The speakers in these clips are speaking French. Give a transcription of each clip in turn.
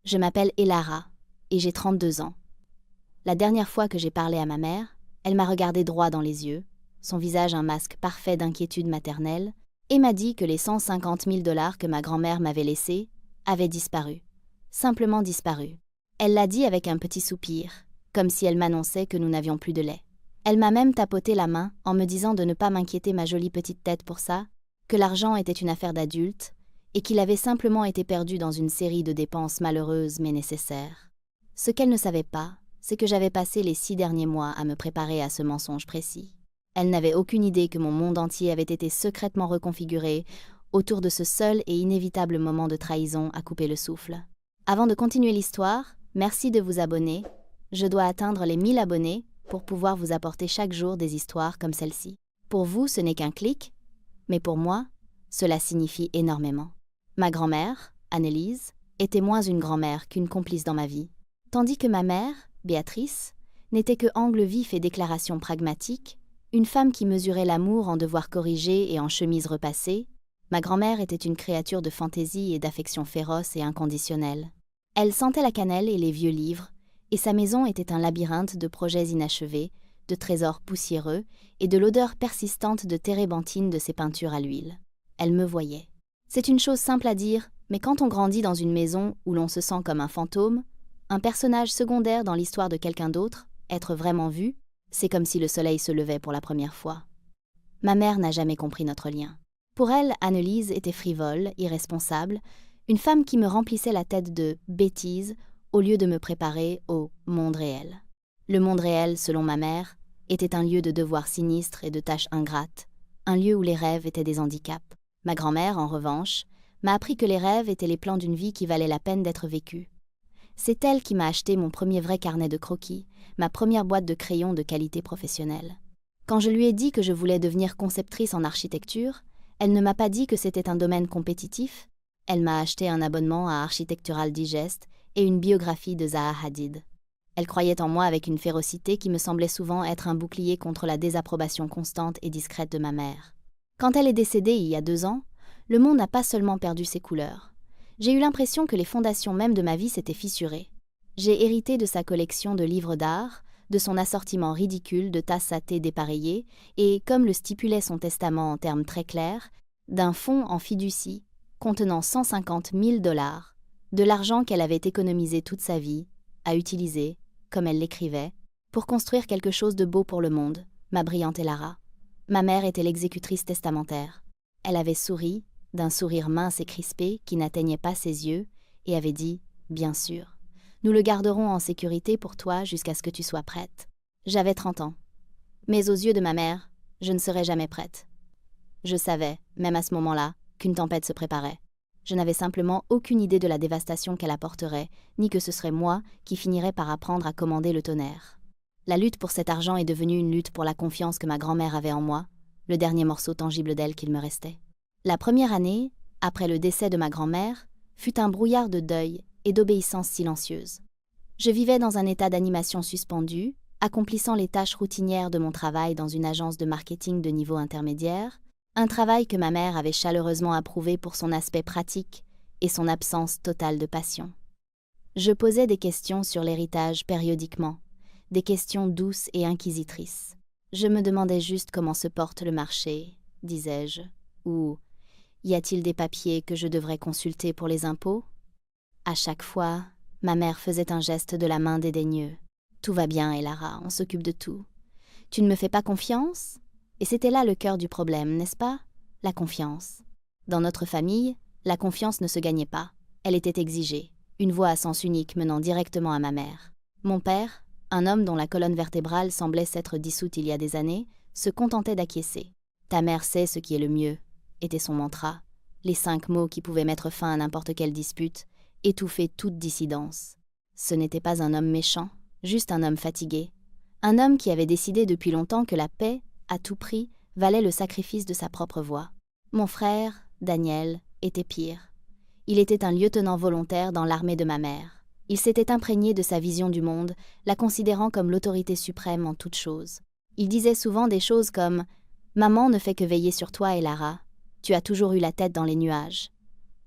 Je m'appelle Elara et j'ai 32 ans. La dernière fois que j'ai parlé à ma mère, elle m'a regardé droit dans les yeux, son visage un masque parfait d'inquiétude maternelle, et m'a dit que les 150 000 dollars que ma grand-mère m'avait laissés avaient disparu. Simplement disparu. Elle l'a dit avec un petit soupir, comme si elle m'annonçait que nous n'avions plus de lait. Elle m'a même tapoté la main en me disant de ne pas m'inquiéter ma jolie petite tête pour ça, que l'argent était une affaire d'adulte, et qu'il avait simplement été perdu dans une série de dépenses malheureuses mais nécessaires. Ce qu'elle ne savait pas, c'est que j'avais passé les 6 derniers mois à me préparer à ce mensonge précis. Elle n'avait aucune idée que mon monde entier avait été secrètement reconfiguré autour de ce seul et inévitable moment de trahison à couper le souffle. Avant de continuer l'histoire, merci de vous abonner. Je dois atteindre les 1000 abonnés pour pouvoir vous apporter chaque jour des histoires comme celle-ci. Pour vous, ce n'est qu'un clic, mais pour moi, cela signifie énormément. Ma grand-mère, Annelise, était moins une grand-mère qu'une complice dans ma vie. Tandis que ma mère, Béatrice, n'était que angle vif et déclaration pragmatique, une femme qui mesurait l'amour en devoirs corrigés et en chemise repassée, ma grand-mère était une créature de fantaisie et d'affection féroce et inconditionnelle. Elle sentait la cannelle et les vieux livres, et sa maison était un labyrinthe de projets inachevés, de trésors poussiéreux et de l'odeur persistante de térébenthine de ses peintures à l'huile. Elle me voyait. C'est une chose simple à dire, mais quand on grandit dans une maison où l'on se sent comme un fantôme, un personnage secondaire dans l'histoire de quelqu'un d'autre, être vraiment vu, c'est comme si le soleil se levait pour la première fois. Ma mère n'a jamais compris notre lien. Pour elle, Annelise était frivole, irresponsable, une femme qui me remplissait la tête de bêtises au lieu de me préparer au monde réel. Le monde réel, selon ma mère, était un lieu de devoirs sinistres et de tâches ingrates, un lieu où les rêves étaient des handicaps. Ma grand-mère, en revanche, m'a appris que les rêves étaient les plans d'une vie qui valait la peine d'être vécue. C'est elle qui m'a acheté mon premier vrai carnet de croquis, ma première boîte de crayons de qualité professionnelle. Quand je lui ai dit que je voulais devenir conceptrice en architecture, elle ne m'a pas dit que c'était un domaine compétitif. Elle m'a acheté un abonnement à Architectural Digest et une biographie de Zaha Hadid. Elle croyait en moi avec une férocité qui me semblait souvent être un bouclier contre la désapprobation constante et discrète de ma mère. Quand elle est décédée il y a 2 ans, le monde n'a pas seulement perdu ses couleurs. J'ai eu l'impression que les fondations même de ma vie s'étaient fissurées. J'ai hérité de sa collection de livres d'art, de son assortiment ridicule de tasses à thé dépareillées et, comme le stipulait son testament en termes très clairs, d'un fonds en fiducie contenant 150 000 dollars, de l'argent qu'elle avait économisé toute sa vie, à utiliser, comme elle l'écrivait, pour construire quelque chose de beau pour le monde, ma brillante Elara. Ma mère était l'exécutrice testamentaire. Elle avait souri, d'un sourire mince et crispé qui n'atteignait pas ses yeux, et avait dit « Bien sûr, nous le garderons en sécurité pour toi jusqu'à ce que tu sois prête. » J'avais 30 ans. Mais aux yeux de ma mère, je ne serais jamais prête. Je savais, même à ce moment-là, qu'une tempête se préparait. Je n'avais simplement aucune idée de la dévastation qu'elle apporterait, ni que ce serait moi qui finirais par apprendre à commander le tonnerre. La lutte pour cet argent est devenue une lutte pour la confiance que ma grand-mère avait en moi, le dernier morceau tangible d'elle qu'il me restait. La première année, après le décès de ma grand-mère, fut un brouillard de deuil et d'obéissance silencieuse. Je vivais dans un état d'animation suspendu, accomplissant les tâches routinières de mon travail dans une agence de marketing de niveau intermédiaire, un travail que ma mère avait chaleureusement approuvé pour son aspect pratique et son absence totale de passion. Je posais des questions sur l'héritage périodiquement, des questions douces et inquisitrices. Je me demandais juste comment se porte le marché, disais-je, ou y a-t-il des papiers que je devrais consulter pour les impôts? À chaque fois, ma mère faisait un geste de la main dédaigneux. Tout va bien, Elara, on s'occupe de tout. Tu ne me fais pas confiance? Et c'était là le cœur du problème, n'est-ce pas? La confiance. Dans notre famille, la confiance ne se gagnait pas. Elle était exigée, une voie à sens unique menant directement à ma mère. Mon père, un homme dont la colonne vertébrale semblait s'être dissoute il y a des années, se contentait d'acquiescer. « Ta mère sait ce qui est le mieux », était son mantra, les 5 mots qui pouvaient mettre fin à n'importe quelle dispute, étouffer toute dissidence. Ce n'était pas un homme méchant, juste un homme fatigué. Un homme qui avait décidé depuis longtemps que la paix, à tout prix, valait le sacrifice de sa propre voix. Mon frère, Daniel, était pire. Il était un lieutenant volontaire dans l'armée de ma mère. Il s'était imprégné de sa vision du monde, la considérant comme l'autorité suprême en toute chose. Il disait souvent des choses comme « Maman ne fait que veiller sur toi, Elara. Tu as toujours eu la tête dans les nuages. »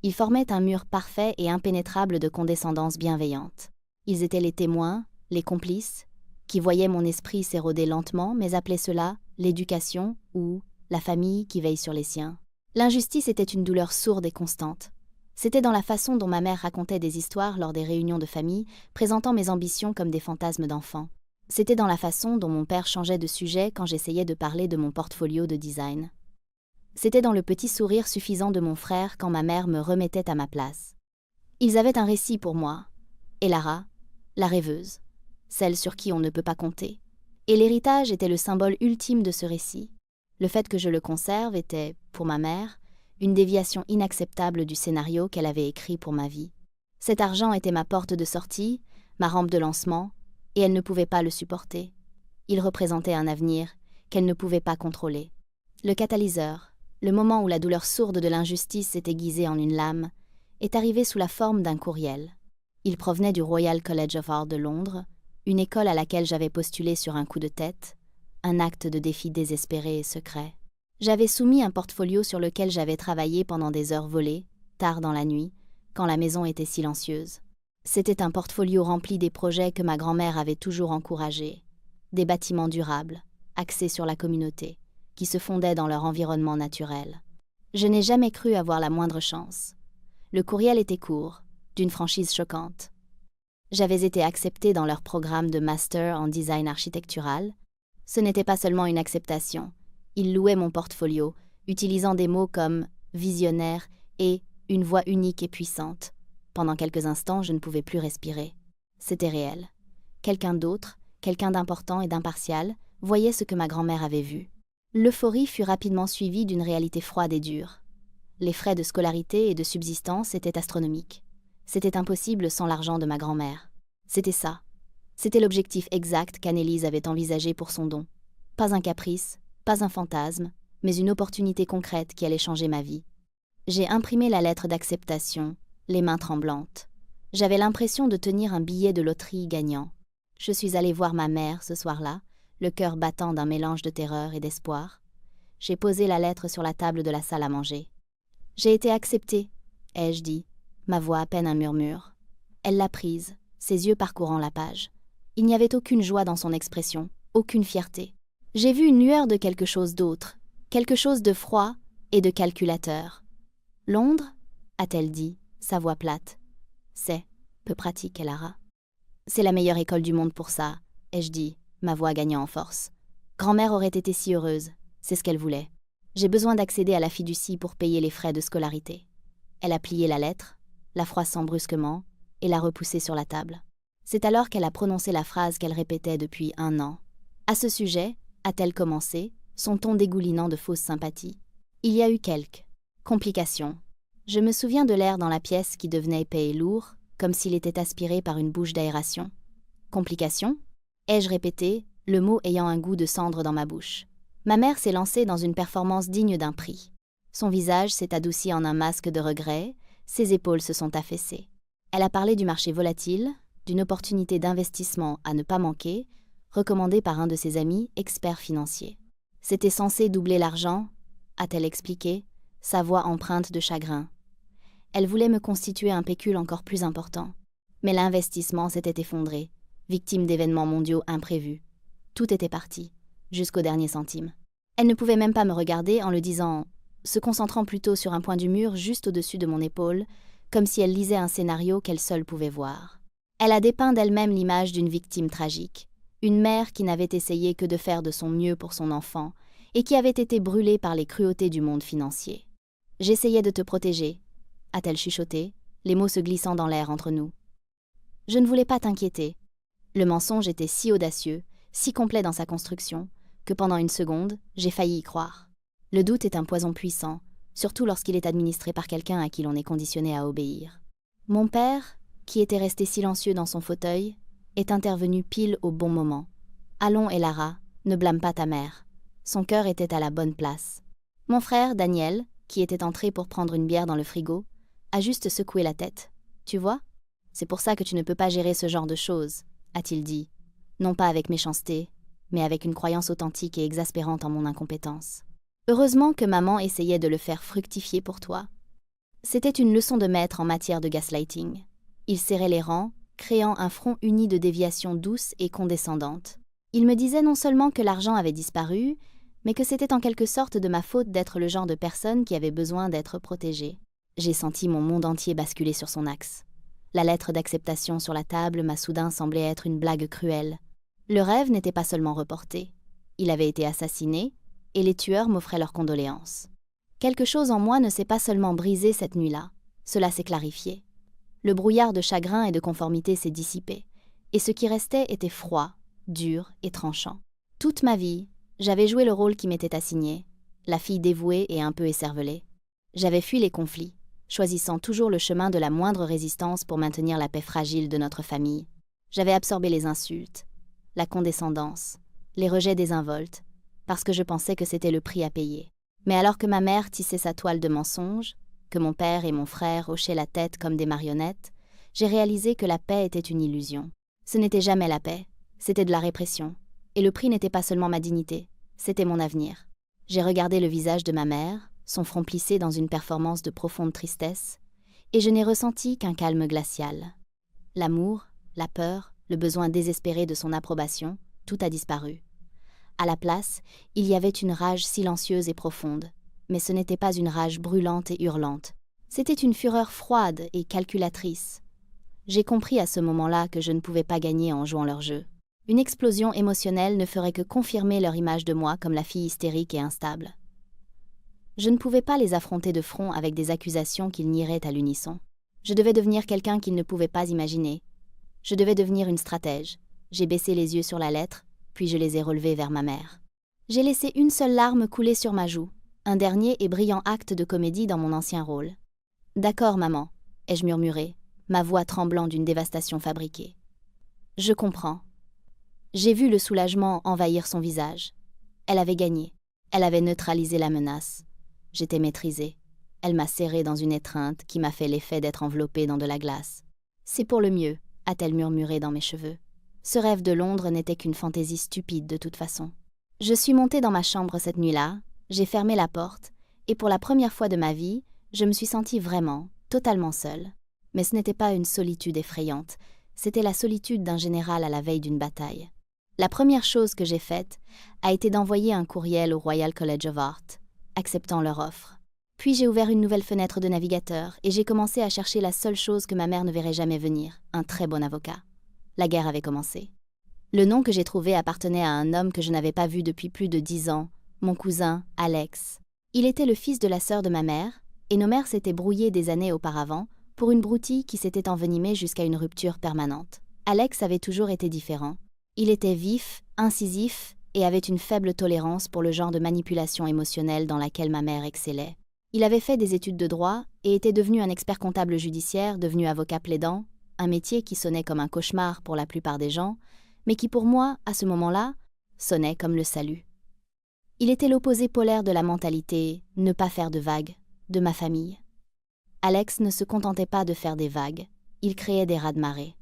Ils formaient un mur parfait et impénétrable de condescendance bienveillante. Ils étaient les témoins, les complices, qui voyaient mon esprit s'éroder lentement, mais appelaient cela l'éducation ou la famille qui veille sur les siens. L'injustice était une douleur sourde et constante. C'était dans la façon dont ma mère racontait des histoires lors des réunions de famille, présentant mes ambitions comme des fantasmes d'enfants. C'était dans la façon dont mon père changeait de sujet quand j'essayais de parler de mon portfolio de design. C'était dans le petit sourire suffisant de mon frère quand ma mère me remettait à ma place. Ils avaient un récit pour moi. Et Lara, la rêveuse, celle sur qui on ne peut pas compter. Et l'héritage était le symbole ultime de ce récit. Le fait que je le conserve était, pour ma mère, une déviation inacceptable du scénario qu'elle avait écrit pour ma vie. Cet argent était ma porte de sortie, ma rampe de lancement, et elle ne pouvait pas le supporter. Il représentait un avenir qu'elle ne pouvait pas contrôler. Le catalyseur, le moment où la douleur sourde de l'injustice s'est aiguisée en une lame, est arrivé sous la forme d'un courriel. Il provenait du Royal College of Art de Londres, une école à laquelle j'avais postulé sur un coup de tête, un acte de défi désespéré et secret. J'avais soumis un portfolio sur lequel j'avais travaillé pendant des heures volées, tard dans la nuit, quand la maison était silencieuse. C'était un portfolio rempli des projets que ma grand-mère avait toujours encouragés, des bâtiments durables, axés sur la communauté, qui se fondaient dans leur environnement naturel. Je n'ai jamais cru avoir la moindre chance. Le courriel était court, d'une franchise choquante. J'avais été acceptée dans leur programme de master en design architectural. Ce n'était pas seulement une acceptation. Ils louaient mon portfolio, utilisant des mots comme « visionnaire » et « une voix unique et puissante ». Pendant quelques instants, je ne pouvais plus respirer. C'était réel. Quelqu'un d'autre, quelqu'un d'important et d'impartial, voyait ce que ma grand-mère avait vu. L'euphorie fut rapidement suivie d'une réalité froide et dure. Les frais de scolarité et de subsistance étaient astronomiques. C'était impossible sans l'argent de ma grand-mère. C'était ça. C'était l'objectif exact qu'Annelise avait envisagé pour son don. Pas un caprice, pas un fantasme, mais une opportunité concrète qui allait changer ma vie. J'ai imprimé la lettre d'acceptation, les mains tremblantes. J'avais l'impression de tenir un billet de loterie gagnant. Je suis allée voir ma mère ce soir-là, le cœur battant d'un mélange de terreur et d'espoir. J'ai posé la lettre sur la table de la salle à manger. « J'ai été acceptée », ai-je dit, ma voix à peine un murmure. Elle l'a prise, ses yeux parcourant la page. Il n'y avait aucune joie dans son expression, aucune fierté. J'ai vu une lueur de quelque chose d'autre, quelque chose de froid et de calculateur. « Londres ?» a-t-elle dit, sa voix plate. « C'est peu pratique, Lara. »« C'est la meilleure école du monde pour ça, » ai-je dit, ma voix gagnant en force. Grand-mère aurait été si heureuse, c'est ce qu'elle voulait. J'ai besoin d'accéder à la fiducie pour payer les frais de scolarité. Elle a plié la lettre, la froissant brusquement, et l'a repoussée sur la table. C'est alors qu'elle a prononcé la phrase qu'elle répétait depuis 1 an. À ce sujet, a-t-elle commencé, son ton dégoulinant de fausse sympathie. Il y a eu quelques complications. Je me souviens de l'air dans la pièce qui devenait épais et lourd, comme s'il était aspiré par une bouche d'aération. Complications ? Ai-je répété, le mot ayant un goût de cendre dans ma bouche. Ma mère s'est lancée dans une performance digne d'un prix. Son visage s'est adouci en un masque de regret, ses épaules se sont affaissées. Elle a parlé du marché volatile, d'une opportunité d'investissement à ne pas manquer, recommandée par un de ses amis, expert financier. C'était censé doubler l'argent, a-t-elle expliqué, sa voix empreinte de chagrin. Elle voulait me constituer un pécule encore plus important. Mais l'investissement s'était effondré, victime d'événements mondiaux imprévus. Tout était parti, jusqu'au dernier centime. Elle ne pouvait même pas me regarder en le disant, se concentrant plutôt sur un point du mur juste au-dessus de mon épaule, comme si elle lisait un scénario qu'elle seule pouvait voir. Elle a dépeint d'elle-même l'image d'une victime tragique, une mère qui n'avait essayé que de faire de son mieux pour son enfant et qui avait été brûlée par les cruautés du monde financier. « J'essayais de te protéger », a-t-elle chuchoté, les mots se glissant dans l'air entre nous. « Je ne voulais pas t'inquiéter. » Le mensonge était si audacieux, si complet dans sa construction, que pendant une seconde, j'ai failli y croire. Le doute est un poison puissant, surtout lorsqu'il est administré par quelqu'un à qui l'on est conditionné à obéir. Mon père, qui était resté silencieux dans son fauteuil, est intervenu pile au bon moment. « Allons, Lara, ne blâme pas ta mère. » Son cœur était à la bonne place. Mon frère, Daniel, qui était entré pour prendre une bière dans le frigo, a juste secoué la tête. « Tu vois ? C'est pour ça que tu ne peux pas gérer ce genre de choses, » a-t-il dit, non pas avec méchanceté, mais avec une croyance authentique et exaspérante en mon incompétence. « Heureusement que maman essayait de le faire fructifier pour toi. » C'était une leçon de maître en matière de gaslighting. Il serrait les rangs, créant un front uni de déviations douces et condescendantes. Il me disait non seulement que l'argent avait disparu, mais que c'était en quelque sorte de ma faute d'être le genre de personne qui avait besoin d'être protégée. J'ai senti mon monde entier basculer sur son axe. La lettre d'acceptation sur la table m'a soudain semblé être une blague cruelle. Le rêve n'était pas seulement reporté. Il avait été assassiné, et les tueurs m'offraient leurs condoléances. Quelque chose en moi ne s'est pas seulement brisé cette nuit-là, cela s'est clarifié. Le brouillard de chagrin et de conformité s'est dissipé, et ce qui restait était froid, dur et tranchant. Toute ma vie, j'avais joué le rôle qui m'était assigné, la fille dévouée et un peu écervelée. J'avais fui les conflits, choisissant toujours le chemin de la moindre résistance pour maintenir la paix fragile de notre famille. J'avais absorbé les insultes, la condescendance, les rejets désinvoltes, parce que je pensais que c'était le prix à payer. Mais alors que ma mère tissait sa toile de mensonges, que mon père et mon frère hochaient la tête comme des marionnettes, j'ai réalisé que la paix était une illusion. Ce n'était jamais la paix, c'était de la répression. Et le prix n'était pas seulement ma dignité, c'était mon avenir. J'ai regardé le visage de ma mère, son front plissé dans une performance de profonde tristesse, et je n'ai ressenti qu'un calme glacial. L'amour, la peur, le besoin désespéré de son approbation, tout a disparu. À la place, il y avait une rage silencieuse et profonde, mais ce n'était pas une rage brûlante et hurlante. C'était une fureur froide et calculatrice. J'ai compris à ce moment-là que je ne pouvais pas gagner en jouant leur jeu. Une explosion émotionnelle ne ferait que confirmer leur image de moi comme la fille hystérique et instable. Je ne pouvais pas les affronter de front avec des accusations qu'ils nieraient à l'unisson. Je devais devenir quelqu'un qu'ils ne pouvaient pas imaginer. Je devais devenir une stratège. J'ai baissé les yeux sur la lettre, puis je les ai relevés vers ma mère. J'ai laissé une seule larme couler sur ma joue, un dernier et brillant acte de comédie dans mon ancien rôle. « D'accord, maman », ai-je murmuré, ma voix tremblant d'une dévastation fabriquée. « Je comprends. » J'ai vu le soulagement envahir son visage. Elle avait gagné. Elle avait neutralisé la menace. J'étais maîtrisée. Elle m'a serrée dans une étreinte qui m'a fait l'effet d'être enveloppée dans de la glace. « C'est pour le mieux », a-t-elle murmuré dans mes cheveux. Ce rêve de Londres n'était qu'une fantaisie stupide de toute façon. Je suis montée dans ma chambre cette nuit-là, j'ai fermé la porte, et pour la première fois de ma vie, je me suis sentie vraiment, totalement seule. Mais ce n'était pas une solitude effrayante, c'était la solitude d'un général à la veille d'une bataille. La première chose que j'ai faite a été d'envoyer un courriel au Royal College of Art, acceptant leur offre. Puis j'ai ouvert une nouvelle fenêtre de navigateur et j'ai commencé à chercher la seule chose que ma mère ne verrait jamais venir, un très bon avocat. La guerre avait commencé. Le nom que j'ai trouvé appartenait à un homme que je n'avais pas vu depuis plus de 10 ans, mon cousin Alex. Il était le fils de la sœur de ma mère, et nos mères s'étaient brouillées des années auparavant pour une broutille qui s'était envenimée jusqu'à une rupture permanente. Alex avait toujours été différent. Il était vif, incisif et avait une faible tolérance pour le genre de manipulation émotionnelle dans laquelle ma mère excellait. Il avait fait des études de droit et était devenu un expert comptable judiciaire, devenu avocat plaidant, un métier qui sonnait comme un cauchemar pour la plupart des gens, mais qui pour moi, à ce moment-là, sonnait comme le salut. Il était l'opposé polaire de la mentalité « ne pas faire de vagues » de ma famille. Alex ne se contentait pas de faire des vagues, il créait des raz-de-marée.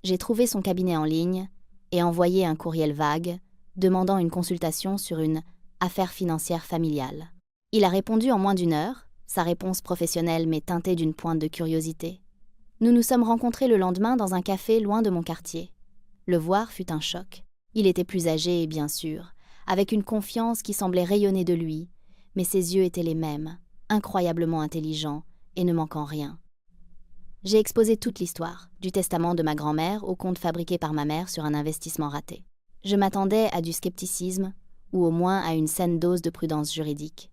J'ai trouvé son cabinet en ligne et envoyé un courriel vague demandant une consultation sur une affaire financière familiale. Il a répondu en moins d'1 heure, sa réponse professionnelle mais teintée d'une pointe de curiosité. Nous nous sommes rencontrés le lendemain dans un café loin de mon quartier. Le voir fut un choc. Il était plus âgé, bien sûr, avec une confiance qui semblait rayonner de lui, mais ses yeux étaient les mêmes, incroyablement intelligents et ne manquant rien. J'ai exposé toute l'histoire, du testament de ma grand-mère au compte fabriqué par ma mère sur un investissement raté. Je m'attendais à du scepticisme, ou au moins à une saine dose de prudence juridique.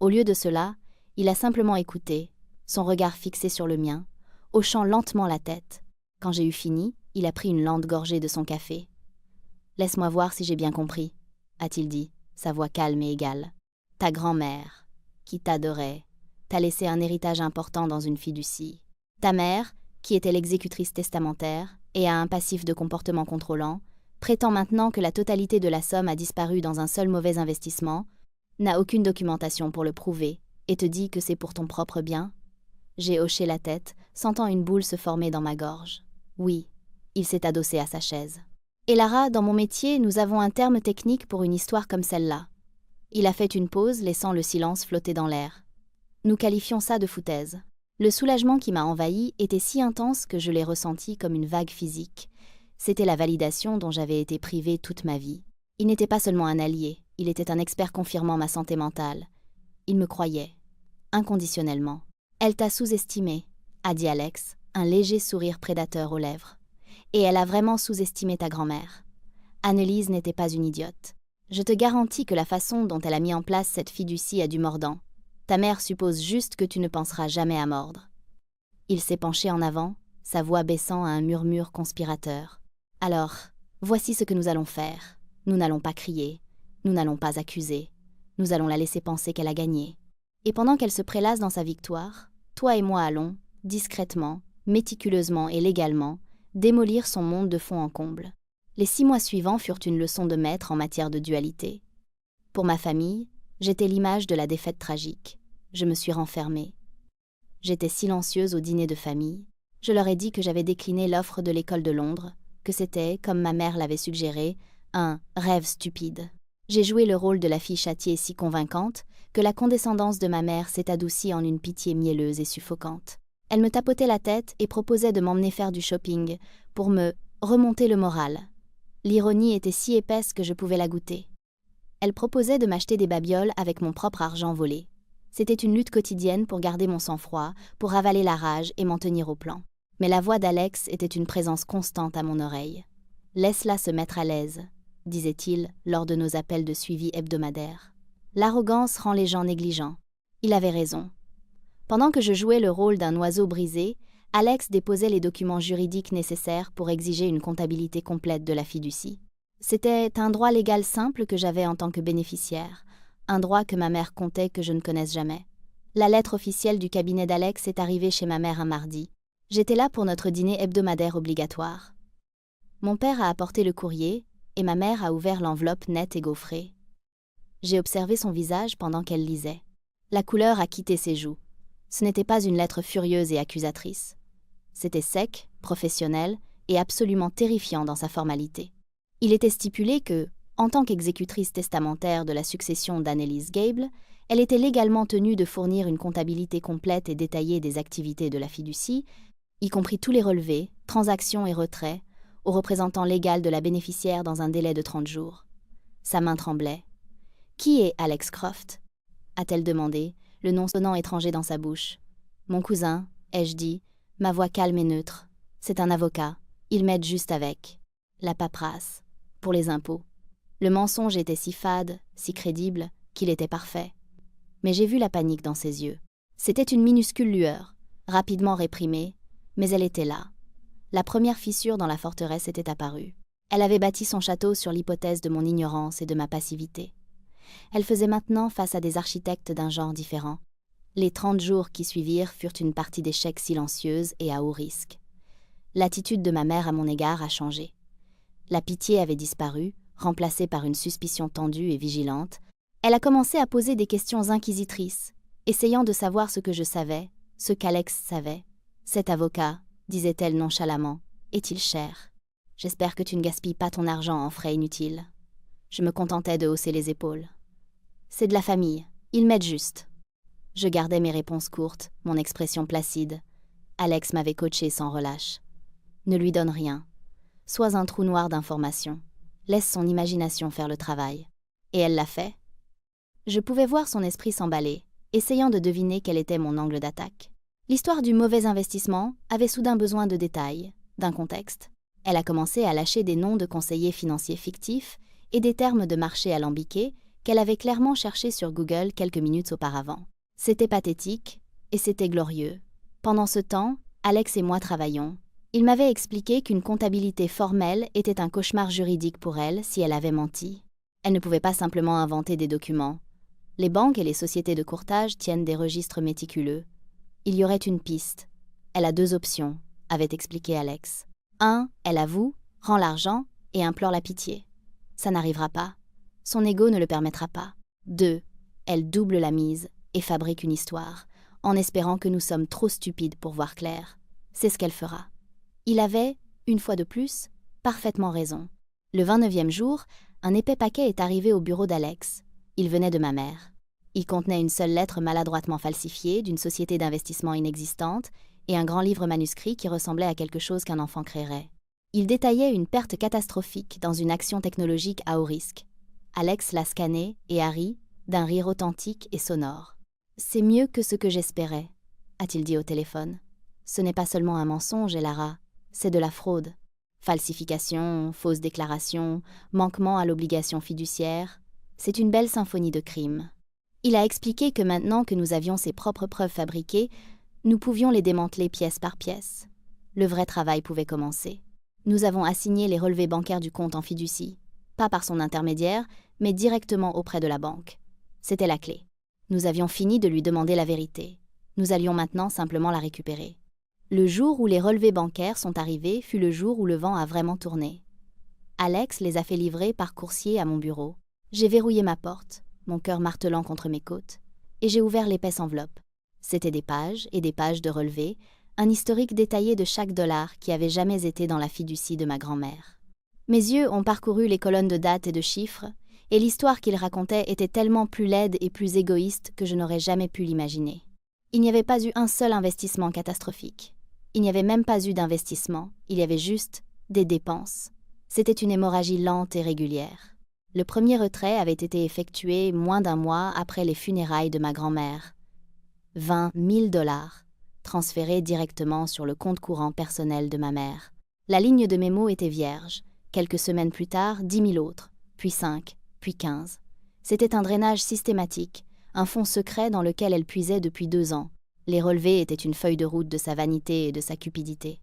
Au lieu de cela, il a simplement écouté, son regard fixé sur le mien, hochant lentement la tête. Quand j'ai eu fini, il a pris une lente gorgée de son café. « Laisse-moi voir si j'ai bien compris », a-t-il dit, sa voix calme et égale. « Ta grand-mère, qui t'adorait, t'a laissé un héritage important dans une fiducie. Ta mère, qui était l'exécutrice testamentaire et a un passif de comportement contrôlant, prétend maintenant que la totalité de la somme a disparu dans un seul mauvais investissement, n'a aucune documentation pour le prouver et te dit que c'est pour ton propre bien. » J'ai hoché la tête, sentant une boule se former dans ma gorge. Oui, il s'est adossé à sa chaise. Et Lara, dans mon métier, nous avons un terme technique pour une histoire comme celle-là. Il a fait une pause, laissant le silence flotter dans l'air. Nous qualifions ça de foutaise. Le soulagement qui m'a envahi était si intense que je l'ai ressenti comme une vague physique. C'était la validation dont j'avais été privée toute ma vie. Il n'était pas seulement un allié, il était un expert confirmant ma santé mentale. Il me croyait, inconditionnellement. Elle t'a sous-estimé, a dit Alex, un léger sourire prédateur aux lèvres. Et elle a vraiment sous-estimé ta grand-mère. Annelise n'était pas une idiote. Je te garantis que la façon dont elle a mis en place cette fiducie a du mordant. Ta mère suppose juste que tu ne penseras jamais à mordre. Il s'est penché en avant, sa voix baissant à un murmure conspirateur. Alors, voici ce que nous allons faire. Nous n'allons pas crier, nous n'allons pas accuser. Nous allons la laisser penser qu'elle a gagné. Et pendant qu'elle se prélasse dans sa victoire, toi et moi allons, discrètement, méticuleusement et légalement, démolir son monde de fond en comble. Les 6 mois suivants furent une leçon de maître en matière de dualité. Pour ma famille, j'étais l'image de la défaite tragique. Je me suis renfermée. J'étais silencieuse au dîner de famille. Je leur ai dit que j'avais décliné l'offre de l'école de Londres, que c'était, comme ma mère l'avait suggéré, un rêve stupide. J'ai joué le rôle de la fille châtiée si convaincante que la condescendance de ma mère s'est adoucie en une pitié mielleuse et suffocante. Elle me tapotait la tête et proposait de m'emmener faire du shopping pour me remonter le moral. L'ironie était si épaisse que je pouvais la goûter. Elle proposait de m'acheter des babioles avec mon propre argent volé. C'était une lutte quotidienne pour garder mon sang-froid, pour avaler la rage et m'en tenir au plan. Mais la voix d'Alex était une présence constante à mon oreille. « Laisse-la se mettre à l'aise », disait-il lors de nos appels de suivi hebdomadaires. L'arrogance rend les gens négligents. Il avait raison. Pendant que je jouais le rôle d'un oiseau brisé, Alex déposait les documents juridiques nécessaires pour exiger une comptabilité complète de la fiducie. C'était un droit légal simple que j'avais en tant que bénéficiaire, un droit que ma mère comptait que je ne connaisse jamais. La lettre officielle du cabinet d'Alex est arrivée chez ma mère un mardi. J'étais là pour notre dîner hebdomadaire obligatoire. Mon père a apporté le courrier et ma mère a ouvert l'enveloppe nette et gaufrée. J'ai observé son visage pendant qu'elle lisait. La couleur a quitté ses joues. Ce n'était pas une lettre furieuse et accusatrice. C'était sec, professionnel et absolument terrifiant dans sa formalité. Il était stipulé que, en tant qu'exécutrice testamentaire de la succession d'Annelise Gable, elle était légalement tenue de fournir une comptabilité complète et détaillée des activités de la fiducie, y compris tous les relevés, transactions et retraits, au représentant légal de la bénéficiaire dans un délai de 30 jours. Sa main tremblait. « Qui est Alex Croft ?» a-t-elle demandé, le nom sonnant étranger dans sa bouche. « Mon cousin », ai-je dit, ma voix calme et neutre. « C'est un avocat. Il m'aide juste avec. La paperasse. Pour les impôts. » Le mensonge était si fade, si crédible, qu'il était parfait. Mais j'ai vu la panique dans ses yeux. C'était une minuscule lueur, rapidement réprimée, mais elle était là. La première fissure dans la forteresse était apparue. Elle avait bâti son château sur l'hypothèse de mon ignorance et de ma passivité. Elle faisait maintenant face à des architectes d'un genre différent. Les 30 jours qui suivirent furent une partie d'échecs silencieuse et à haut risque. L'attitude de ma mère à mon égard a changé. La pitié avait disparu, remplacée par une suspicion tendue et vigilante. Elle a commencé à poser des questions inquisitrices, essayant de savoir ce que je savais, ce qu'Alex savait. « Cet avocat, disait-elle nonchalamment, est-il cher ? J'espère que tu ne gaspilles pas ton argent en frais inutiles. » Je me contentais de hausser les épaules. « C'est de la famille, ils m'aident juste. » Je gardais mes réponses courtes, mon expression placide. Alex m'avait coaché sans relâche. « Ne lui donne rien. Sois un trou noir d'informations. Laisse son imagination faire le travail. » Et elle l'a fait. Je pouvais voir son esprit s'emballer, essayant de deviner quel était mon angle d'attaque. L'histoire du mauvais investissement avait soudain besoin de détails, d'un contexte. Elle a commencé à lâcher des noms de conseillers financiers fictifs et des termes de marché alambiqués qu'elle avait clairement cherchés sur Google quelques minutes auparavant. C'était pathétique et c'était glorieux. Pendant ce temps, Alex et moi travaillions. Il m'avait expliqué qu'une comptabilité formelle était un cauchemar juridique pour elle si elle avait menti. Elle ne pouvait pas simplement inventer des documents. Les banques et les sociétés de courtage tiennent des registres méticuleux. Il y aurait une piste. Elle a 2 options, avait expliqué Alex. 1, elle avoue, rend l'argent et implore la pitié. Ça n'arrivera pas. Son ego ne le permettra pas. 2, elle double la mise et fabrique une histoire, en espérant que nous sommes trop stupides pour voir clair. C'est ce qu'elle fera. Il avait, une fois de plus, parfaitement raison. Le 29e jour, un épais paquet est arrivé au bureau d'Alex. Il venait de ma mère. Il contenait une seule lettre maladroitement falsifiée d'une société d'investissement inexistante et un grand livre manuscrit qui ressemblait à quelque chose qu'un enfant créerait. Il détaillait une perte catastrophique dans une action technologique à haut risque. Alex l'a scanné et a ri, d'un rire authentique et sonore. « C'est mieux que ce que j'espérais », a-t-il dit au téléphone. « Ce n'est pas seulement un mensonge, Elara, c'est de la fraude. Falsification, fausses déclarations, manquement à l'obligation fiduciaire, c'est une belle symphonie de crimes. » Il a expliqué que maintenant que nous avions ses propres preuves fabriquées, nous pouvions les démanteler pièce par pièce. Le vrai travail pouvait commencer. Nous avons assigné les relevés bancaires du compte en fiducie, pas par son intermédiaire, mais directement auprès de la banque. C'était la clé. Nous avions fini de lui demander la vérité. Nous allions maintenant simplement la récupérer. Le jour où les relevés bancaires sont arrivés fut le jour où le vent a vraiment tourné. Alex les a fait livrer par coursier à mon bureau. J'ai verrouillé ma porte, mon cœur martelant contre mes côtes, et j'ai ouvert l'épaisse enveloppe. C'était des pages et des pages de relevés, un historique détaillé de chaque dollar qui avait jamais été dans la fiducie de ma grand-mère. Mes yeux ont parcouru les colonnes de dates et de chiffres, et l'histoire qu'il racontait était tellement plus laide et plus égoïste que je n'aurais jamais pu l'imaginer. Il n'y avait pas eu un seul investissement catastrophique. Il n'y avait même pas eu d'investissement, il y avait juste des dépenses. C'était une hémorragie lente et régulière. Le premier retrait avait été effectué moins d'un mois après les funérailles de ma grand-mère. 20 000 $, transférés directement sur le compte courant personnel de ma mère. La ligne de mémo était vierge. Quelques semaines plus tard, 10 000 autres, puis 5, puis 15. C'était un drainage systématique, un fonds secret dans lequel elle puisait depuis 2 ans. Les relevés étaient une feuille de route de sa vanité et de sa cupidité.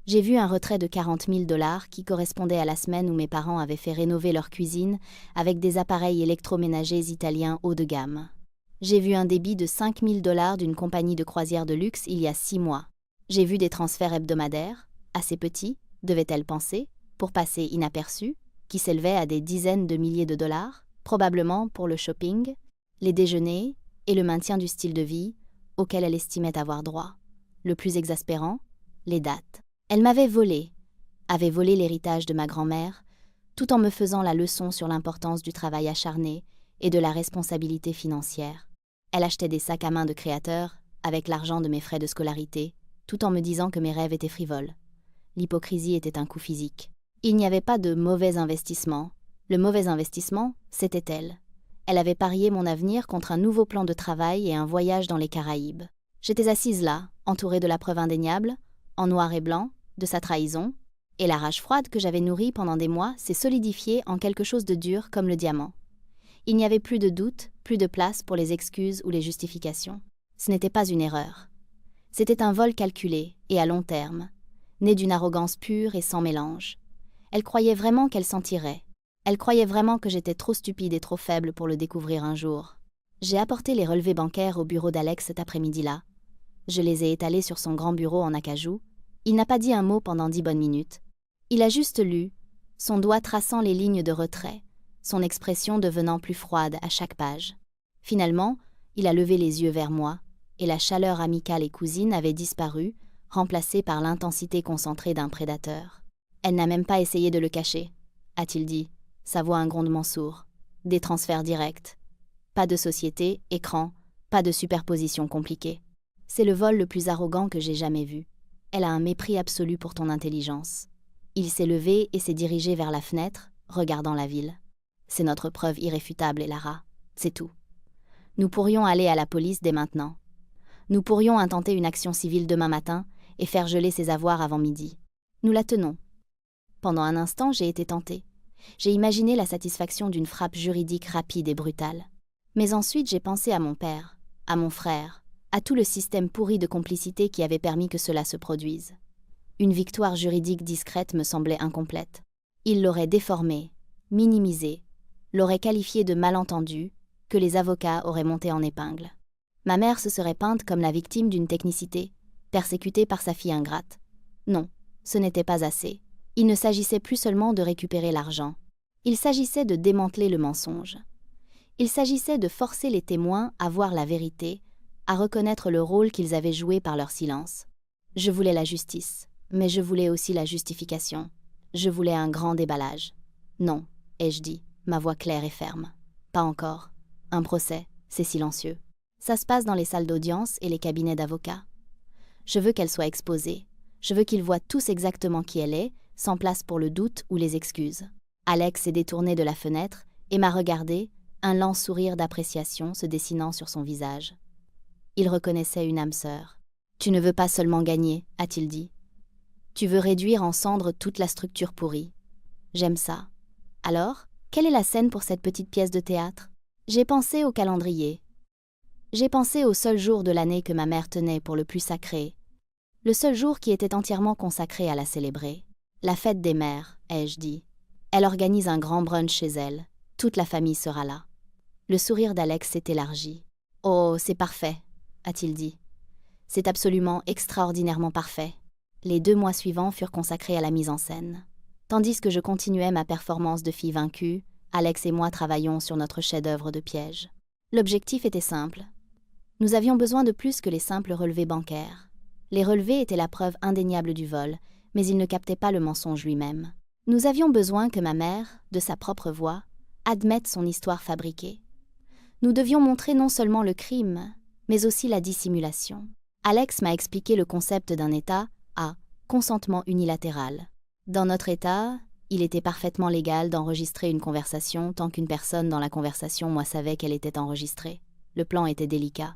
J'ai vu un retrait de 40 000 $ qui correspondait à la semaine où mes parents avaient fait rénover leur cuisine avec des appareils électroménagers italiens haut de gamme. J'ai vu un débit de 5 000 $ d'une compagnie de croisière de luxe il y a 6 mois. J'ai vu des transferts hebdomadaires, assez petits, devait-elle penser, pour passer inaperçus, qui s'élevaient à des dizaines de milliers de dollars, probablement pour le shopping, les déjeuners et le maintien du style de vie auquel elle estimait avoir droit. Le plus exaspérant, les dates. Elle m'avait volé, avait volé l'héritage de ma grand-mère, tout en me faisant la leçon sur l'importance du travail acharné et de la responsabilité financière. Elle achetait des sacs à main de créateurs, avec l'argent de mes frais de scolarité, tout en me disant que mes rêves étaient frivoles. L'hypocrisie était un coup physique. Il n'y avait pas de mauvais investissement. Le mauvais investissement, c'était elle. Elle avait parié mon avenir contre un nouveau plan de travail et un voyage dans les Caraïbes. J'étais assise là, entourée de la preuve indéniable, en noir et blanc, de sa trahison, et la rage froide que j'avais nourrie pendant des mois s'est solidifiée en quelque chose de dur comme le diamant. Il n'y avait plus de doute, plus de place pour les excuses ou les justifications. Ce n'était pas une erreur. C'était un vol calculé et à long terme, né d'une arrogance pure et sans mélange. Elle croyait vraiment qu'elle s'en tirait. Elle croyait vraiment que j'étais trop stupide et trop faible pour le découvrir un jour. J'ai apporté les relevés bancaires au bureau d'Alex cet après-midi-là. Je les ai étalés sur son grand bureau en acajou. Il n'a pas dit un mot pendant 10 bonnes minutes. Il a juste lu, son doigt traçant les lignes de retrait, son expression devenant plus froide à chaque page. Finalement, il a levé les yeux vers moi, et la chaleur amicale et cousine avait disparu, remplacée par l'intensité concentrée d'un prédateur. Elle n'a même pas essayé de le cacher, a-t-il dit, sa voix un grondement sourd. Des transferts directs. Pas de société, écran, pas de superposition compliquée. C'est le vol le plus arrogant que j'ai jamais vu. Elle a un mépris absolu pour ton intelligence. Il s'est levé et s'est dirigé vers la fenêtre, regardant la ville. C'est notre preuve irréfutable, Elara. C'est tout. Nous pourrions aller à la police dès maintenant. Nous pourrions intenter une action civile demain matin et faire geler ses avoirs avant midi. Nous la tenons. Pendant un instant, j'ai été tentée. J'ai imaginé la satisfaction d'une frappe juridique rapide et brutale. Mais ensuite, j'ai pensé à mon père, à mon frère, à tout le système pourri de complicité qui avait permis que cela se produise. Une victoire juridique discrète me semblait incomplète. Il l'aurait déformée, minimisée, l'aurait qualifiée de malentendu, que les avocats auraient monté en épingle. Ma mère se serait peinte comme la victime d'une technicité, persécutée par sa fille ingrate. Non, ce n'était pas assez. Il ne s'agissait plus seulement de récupérer l'argent. Il s'agissait de démanteler le mensonge. Il s'agissait de forcer les témoins à voir la vérité, à reconnaître le rôle qu'ils avaient joué par leur silence. Je voulais la justice, mais je voulais aussi la justification. Je voulais un grand déballage. Non, ai-je dit, ma voix claire et ferme. Pas encore. Un procès, C'est silencieux. Ça se passe dans les salles d'audience et les cabinets d'avocats. Je veux qu'elle soit exposée. Je veux qu'ils voient tous exactement qui elle est, sans place pour le doute ou les excuses. Alex s'est détourné de la fenêtre et m'a regardé, un lent sourire d'appréciation se dessinant sur son visage. Il reconnaissait une âme sœur. « Tu ne veux pas seulement gagner, a-t-il dit. Tu veux réduire en cendres toute la structure pourrie. J'aime ça. Alors, quelle est la scène pour cette petite pièce de théâtre ? J'ai pensé au calendrier. J'ai pensé au seul jour de l'année que ma mère tenait pour le plus sacré. Le seul jour qui était entièrement consacré à la célébrer. La fête des mères, ai-je dit. Elle organise un grand brunch chez elle. Toute la famille sera là. Le sourire d'Alex s'est élargi. « Oh, c'est parfait, a-t-il dit. C'est absolument extraordinairement parfait. » Les 2 mois suivants furent consacrés à la mise en scène. Tandis que je continuais ma performance de fille vaincue, Alex et moi travaillions sur notre chef-d'œuvre de piège. L'objectif était simple. Nous avions besoin de plus que les simples relevés bancaires. Les relevés étaient la preuve indéniable du vol, mais ils ne captaient pas le mensonge lui-même. Nous avions besoin que ma mère, de sa propre voix, admette son histoire fabriquée. Nous devions montrer non seulement le crime, mais aussi la dissimulation. Alex m'a expliqué le concept d'un État à consentement unilatéral. Dans notre État, il était parfaitement légal d'enregistrer une conversation tant qu'une personne dans la conversation, moi, savait qu'elle était enregistrée. Le plan était délicat.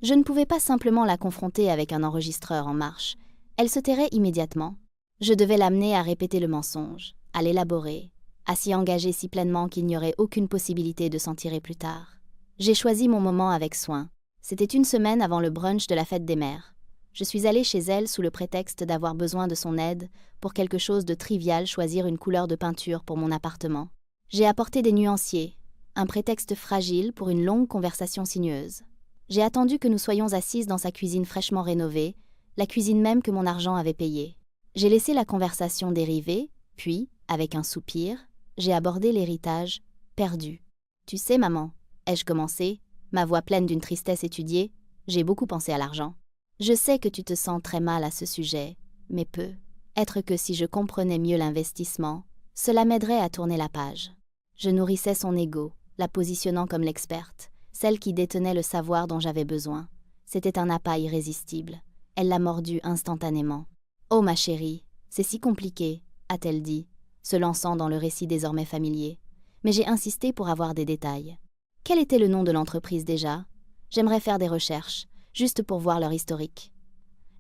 Je ne pouvais pas simplement la confronter avec un enregistreur en marche. Elle se tairait immédiatement. Je devais l'amener à répéter le mensonge, à l'élaborer, à s'y engager si pleinement qu'il n'y aurait aucune possibilité de s'en tirer plus tard. J'ai choisi mon moment avec soin. C'était une semaine avant le brunch de la fête des mères. Je suis allée chez elle sous le prétexte d'avoir besoin de son aide pour quelque chose de trivial, choisir une couleur de peinture pour mon appartement. J'ai apporté des nuanciers, un prétexte fragile pour une longue conversation sinueuse. J'ai attendu que nous soyons assises dans sa cuisine fraîchement rénovée, la cuisine même que mon argent avait payée. J'ai laissé la conversation dériver, puis, avec un soupir, j'ai abordé l'héritage, perdu. « Tu sais, maman, ai-je commencé, ma voix pleine d'une tristesse étudiée, j'ai beaucoup pensé à l'argent. Je sais que tu te sens très mal à ce sujet, mais peut-être que si je comprenais mieux l'investissement, cela m'aiderait à tourner la page. » Je nourrissais son ego, la positionnant comme l'experte, celle qui détenait le savoir dont j'avais besoin. C'était un appât irrésistible. Elle l'a mordu instantanément. « Oh ma chérie, c'est si compliqué, » a-t-elle dit, se lançant dans le récit désormais familier. Mais j'ai insisté pour avoir des détails. Quel était le nom de l'entreprise déjà ? J'aimerais faire des recherches, juste pour voir leur historique.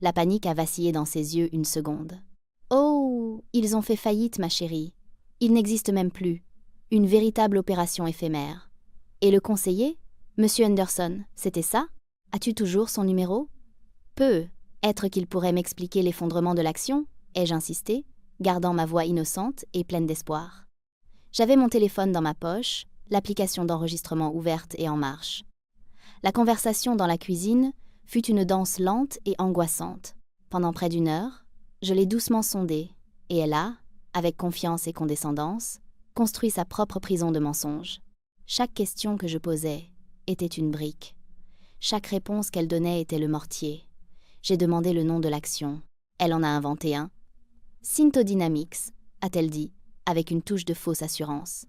La panique a vacillé dans ses yeux une seconde. « Oh, ils ont fait faillite, ma chérie. Ils n'existent même plus. Une véritable opération éphémère. Et le conseiller ? Monsieur Henderson, c'était ça ? As-tu toujours son numéro ? Peut-être qu'il pourrait m'expliquer l'effondrement de l'action, ai-je insisté, gardant ma voix innocente et pleine d'espoir. J'avais mon téléphone dans ma poche, l'application d'enregistrement ouverte et en marche. La conversation dans la cuisine fut une danse lente et angoissante. Pendant près d'1 heure, je l'ai doucement sondée, et elle a, avec confiance et condescendance, construit sa propre prison de mensonges. Chaque question que je posais était une brique. Chaque réponse qu'elle donnait était le mortier. J'ai demandé le nom de l'action. Elle en a inventé un. Synthodynamics, a-t-elle dit, avec une touche de fausse assurance.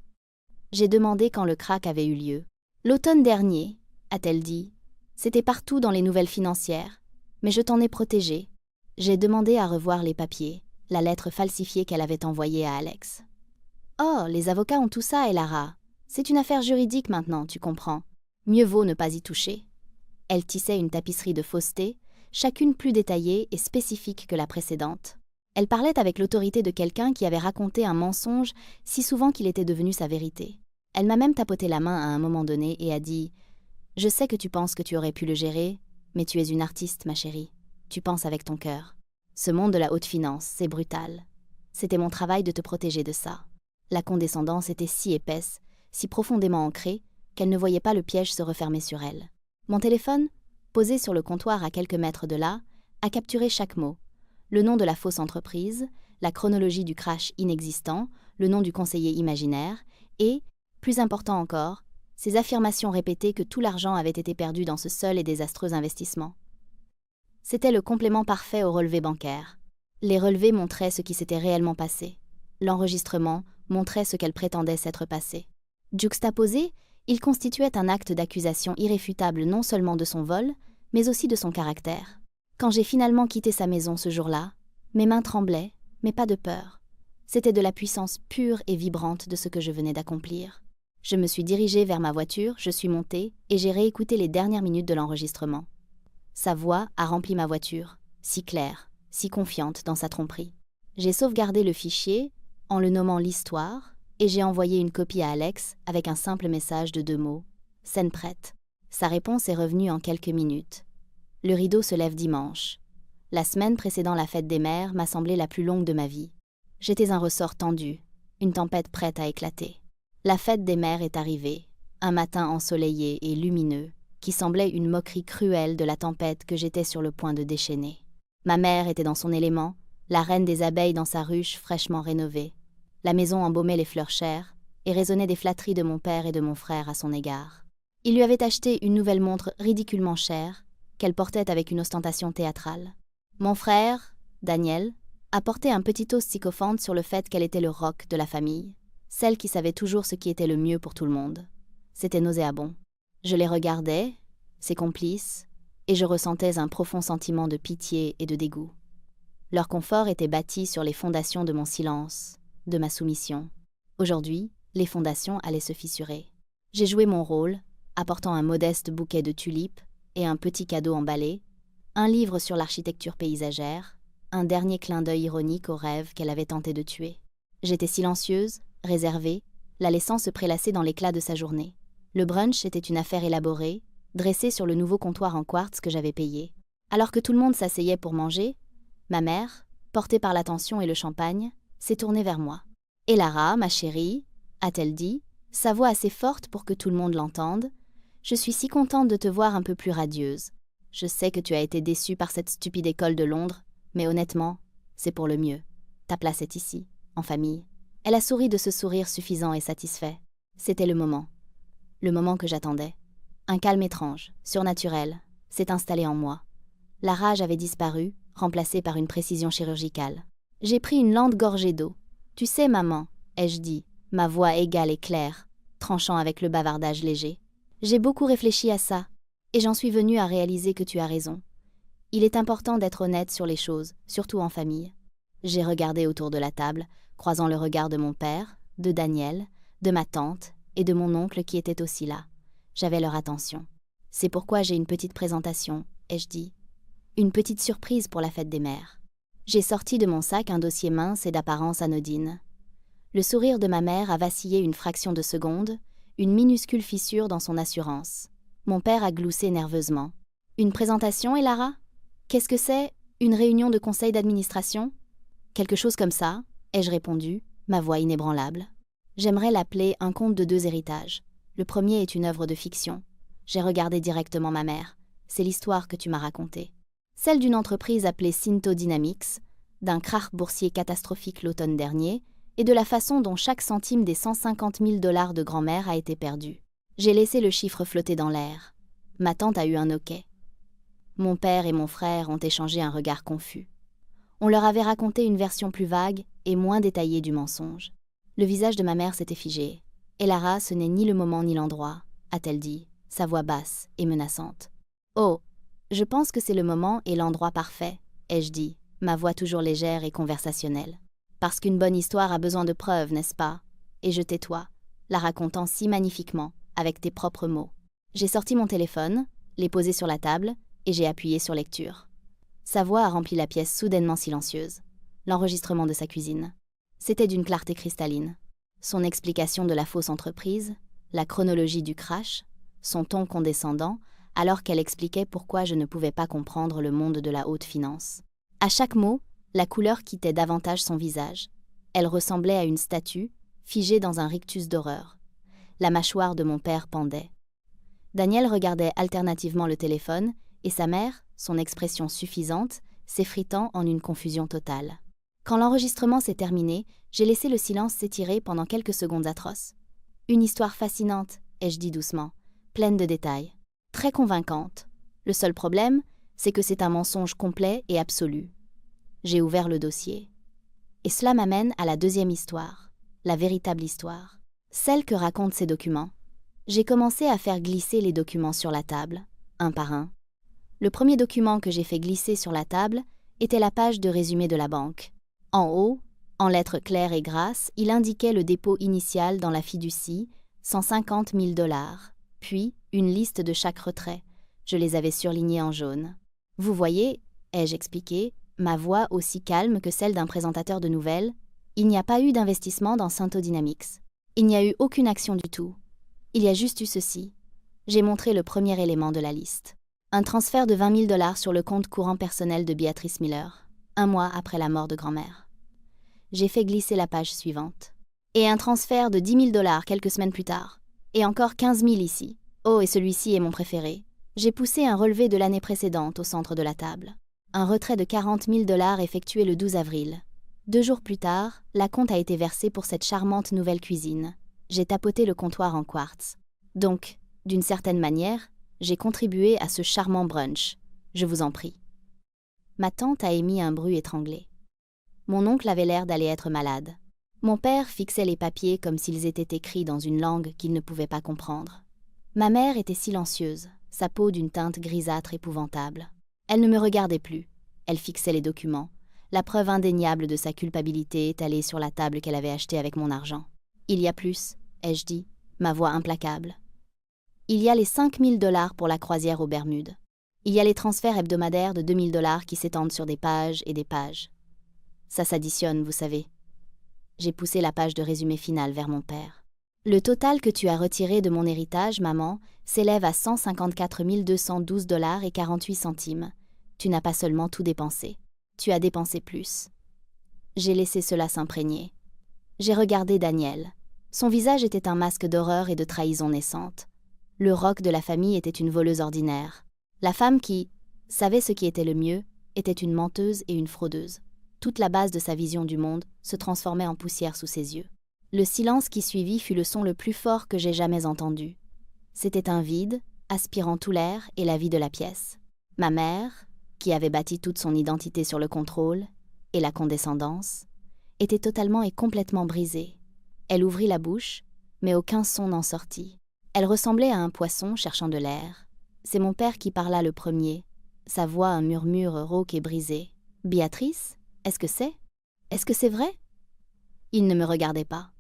J'ai demandé quand le krach avait eu lieu. L'automne dernier, a-t-elle dit. C'était partout dans les nouvelles financières, mais je t'en ai protégé. J'ai demandé à revoir les papiers, la lettre falsifiée qu'elle avait envoyée à Alex. Oh, les avocats ont tout ça, Elara. C'est une affaire juridique maintenant, tu comprends. Mieux vaut ne pas y toucher. Elle tissait une tapisserie de fausseté, chacune plus détaillée et spécifique que la précédente. Elle parlait avec l'autorité de quelqu'un qui avait raconté un mensonge si souvent qu'il était devenu sa vérité. Elle m'a même tapoté la main à un moment donné et a dit « Je sais que tu penses que tu aurais pu le gérer, mais tu es une artiste, ma chérie. Tu penses avec ton cœur. Ce monde de la haute finance, c'est brutal. C'était mon travail de te protéger de ça. » La condescendance était si épaisse, si profondément ancrée, qu'elle ne voyait pas le piège se refermer sur elle. Mon téléphone, posé sur le comptoir à quelques mètres de là, a capturé chaque mot. Le nom de la fausse entreprise, la chronologie du crash inexistant, le nom du conseiller imaginaire et, plus important encore, ces affirmations répétées que tout l'argent avait été perdu dans ce seul et désastreux investissement. C'était le complément parfait au relevé bancaire. Les relevés montraient ce qui s'était réellement passé. L'enregistrement montrait ce qu'elle prétendait s'être passé. Juxtaposés, Il constituait un acte d'accusation irréfutable non seulement de son vol, mais aussi de son caractère. Quand j'ai finalement quitté sa maison ce jour-là, mes mains tremblaient, mais pas de peur. C'était de la puissance pure et vibrante de ce que je venais d'accomplir. Je me suis dirigée vers ma voiture, je suis montée, et j'ai réécouté les dernières minutes de l'enregistrement. Sa voix a rempli ma voiture, si claire, si confiante dans sa tromperie. J'ai sauvegardé le fichier, en le nommant l'histoire, et j'ai envoyé une copie à Alex avec un simple message de 2 mots. Scène prête. Sa réponse est revenue en quelques minutes. Le rideau se lève dimanche. La semaine précédant la fête des mères m'a semblé la plus longue de ma vie. J'étais un ressort tendu, une tempête prête à éclater. La fête des mères est arrivée, un matin ensoleillé et lumineux, qui semblait une moquerie cruelle de la tempête que j'étais sur le point de déchaîner. Ma mère était dans son élément, la reine des abeilles dans sa ruche fraîchement rénovée. La maison embaumait les fleurs chères et résonnait des flatteries de mon père et de mon frère à son égard. Il lui avait acheté une nouvelle montre ridiculement chère, qu'elle portait avec une ostentation théâtrale. Mon frère, Daniel, apportait un petit toast sycophante sur le fait qu'elle était le roc de la famille, celle qui savait toujours ce qui était le mieux pour tout le monde. C'était nauséabond. Je les regardais, ses complices, et je ressentais un profond sentiment de pitié et de dégoût. Leur confort était bâti sur les fondations de mon silence, de ma soumission. Aujourd'hui, les fondations allaient se fissurer. J'ai joué mon rôle, apportant un modeste bouquet de tulipes et un petit cadeau emballé, un livre sur l'architecture paysagère, un dernier clin d'œil ironique au rêve qu'elle avait tenté de tuer. J'étais silencieuse, réservée, la laissant se prélasser dans l'éclat de sa journée. Le brunch était une affaire élaborée, dressée sur le nouveau comptoir en quartz que j'avais payé. Alors que tout le monde s'asseyait pour manger, ma mère, portée par l'attention et le champagne, s'est tournée vers moi. « Et Lara, ma chérie » a-t-elle dit, sa voix assez forte pour que tout le monde l'entende, « je suis si contente de te voir un peu plus radieuse. Je sais que tu as été déçue par cette stupide école de Londres, mais honnêtement, c'est pour le mieux. Ta place est ici, en famille. » Elle a souri de ce sourire suffisant et satisfait. C'était le moment. Le moment que j'attendais. Un calme étrange, surnaturel, s'est installé en moi. La rage avait disparu, remplacée par une précision chirurgicale. J'ai pris une lente gorgée d'eau. « Tu sais, maman, » ai-je dit, ma voix égale et claire, tranchant avec le bavardage léger. « J'ai beaucoup réfléchi à ça, et j'en suis venue à réaliser que tu as raison. Il est important d'être honnête sur les choses, surtout en famille. » J'ai regardé autour de la table, croisant le regard de mon père, de Daniel, de ma tante et de mon oncle qui étaient aussi là. J'avais leur attention. « C'est pourquoi j'ai une petite présentation, » ai-je dit. Une petite surprise pour la fête des mères. J'ai sorti de mon sac un dossier mince et d'apparence anodine. Le sourire de ma mère a vacillé une fraction de seconde, une minuscule fissure dans son assurance. Mon père a gloussé nerveusement. « Une présentation, Elara ? Qu'est-ce que c'est ? Une réunion de conseil d'administration ? » « Quelque chose comme ça, » ai-je répondu, ma voix inébranlable. J'aimerais l'appeler un conte de 2 héritages. Le premier est une œuvre de fiction. J'ai regardé directement ma mère. C'est l'histoire que tu m'as racontée. Celle d'une entreprise appelée Synto Dynamics, d'un krach boursier catastrophique l'automne dernier, et de la façon dont chaque centime des 150 000 $ de grand-mère a été perdu. J'ai laissé le chiffre flotter dans l'air. Ma tante a eu un hoquet. Mon père et mon frère ont échangé un regard confus. On leur avait raconté une version plus vague et moins détaillée du mensonge. Le visage de ma mère s'était figé. « Elara, ce n'est ni le moment ni l'endroit », a-t-elle dit, sa voix basse et menaçante. « Oh, je pense que c'est le moment et l'endroit parfait », ai-je dit, ma voix toujours légère et conversationnelle. « Parce qu'une bonne histoire a besoin de preuves, n'est-ce pas ? Et je tais-toi, la racontant si magnifiquement, avec tes propres mots. » J'ai sorti mon téléphone, l'ai posé sur la table, et j'ai appuyé sur lecture. Sa voix a rempli la pièce soudainement silencieuse. L'enregistrement de sa cuisine. C'était d'une clarté cristalline. Son explication de la fausse entreprise, la chronologie du crash, son ton condescendant, alors qu'elle expliquait pourquoi je ne pouvais pas comprendre le monde de la haute finance. À chaque mot, la couleur quittait davantage son visage. Elle ressemblait à une statue, figée dans un rictus d'horreur. La mâchoire de mon père pendait. Daniel regardait alternativement le téléphone, et sa mère, son expression suffisante, s'effritant en une confusion totale. Quand l'enregistrement s'est terminé, j'ai laissé le silence s'étirer pendant quelques secondes atroces. « Une histoire fascinante », ai-je dit doucement, pleine de détails. Très convaincante. Le seul problème, c'est que c'est un mensonge complet et absolu. J'ai ouvert le dossier. Et cela m'amène à la deuxième histoire, la véritable histoire. Celle que racontent ces documents. J'ai commencé à faire glisser les documents sur la table, un par un. Le premier document que j'ai fait glisser sur la table était la page de résumé de la banque. En haut, en lettres claires et grasses, il indiquait le dépôt initial dans la fiducie, 150 000 $, puis une liste de chaque retrait. Je les avais surlignés en jaune. Vous voyez, ai-je expliqué, ma voix aussi calme que celle d'un présentateur de nouvelles, il n'y a pas eu d'investissement dans Synto Dynamics. Il n'y a eu aucune action du tout. Il y a juste eu ceci. J'ai montré le premier élément de la liste. Un transfert de 20 000 $ sur le compte courant personnel de Beatrice Miller, 1 mois après la mort de grand-mère. J'ai fait glisser la page suivante. Et un transfert de 10 000 $ quelques semaines plus tard. Et encore 15 000 ici. Oh, et celui-ci est mon préféré. J'ai poussé un relevé de l'année précédente au centre de la table. Un retrait de 40 000 $ effectué le 12 avril. 2 jours plus tard, l'acompte a été versé pour cette charmante nouvelle cuisine. J'ai tapoté le comptoir en quartz. Donc, d'une certaine manière, j'ai contribué à ce charmant brunch. Je vous en prie. Ma tante a émis un bruit étranglé. Mon oncle avait l'air d'aller être malade. Mon père fixait les papiers comme s'ils étaient écrits dans une langue qu'il ne pouvait pas comprendre. Ma mère était silencieuse, sa peau d'une teinte grisâtre épouvantable. Elle ne me regardait plus. Elle fixait les documents, la preuve indéniable de sa culpabilité étalée sur la table qu'elle avait achetée avec mon argent. Il y a plus, ai-je dit, ma voix implacable. Il y a les 5 000 $ pour la croisière aux Bermudes. Il y a les transferts hebdomadaires de 2 000 $ qui s'étendent sur des pages et des pages. Ça s'additionne, vous savez. J'ai poussé la page de résumé final vers mon père. Le total que tu as retiré de mon héritage, maman, s'élève à 154 212 $ et 48 centimes. Tu n'as pas seulement tout dépensé. Tu as dépensé plus. J'ai laissé cela s'imprégner. J'ai regardé Daniel. Son visage était un masque d'horreur et de trahison naissante. Le roc de la famille était une voleuse ordinaire. La femme qui savait ce qui était le mieux était une menteuse et une fraudeuse. Toute la base de sa vision du monde se transformait en poussière sous ses yeux. Le silence qui suivit fut le son le plus fort que j'ai jamais entendu. C'était un vide, aspirant tout l'air et la vie de la pièce. Ma mère, qui avait bâti toute son identité sur le contrôle et la condescendance, était totalement et complètement brisée. Elle ouvrit la bouche, mais aucun son n'en sortit. Elle ressemblait à un poisson cherchant de l'air. C'est mon père qui parla le premier, sa voix un murmure rauque et brisé. « Béatrice, est-ce que c'est ? Est-ce que c'est vrai ?» Il ne me regardait pas.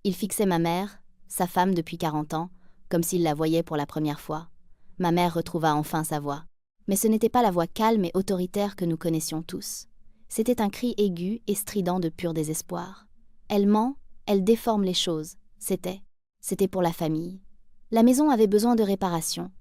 Il fixait ma mère, sa femme depuis 40 ans, comme s'il la voyait pour la première fois. Ma mère retrouva enfin sa voix. Mais ce n'était pas la voix calme et autoritaire que nous connaissions tous. C'était un cri aigu et strident de pur désespoir. Elle ment, elle déforme les choses. C'était pour la famille. La maison avait besoin de réparation.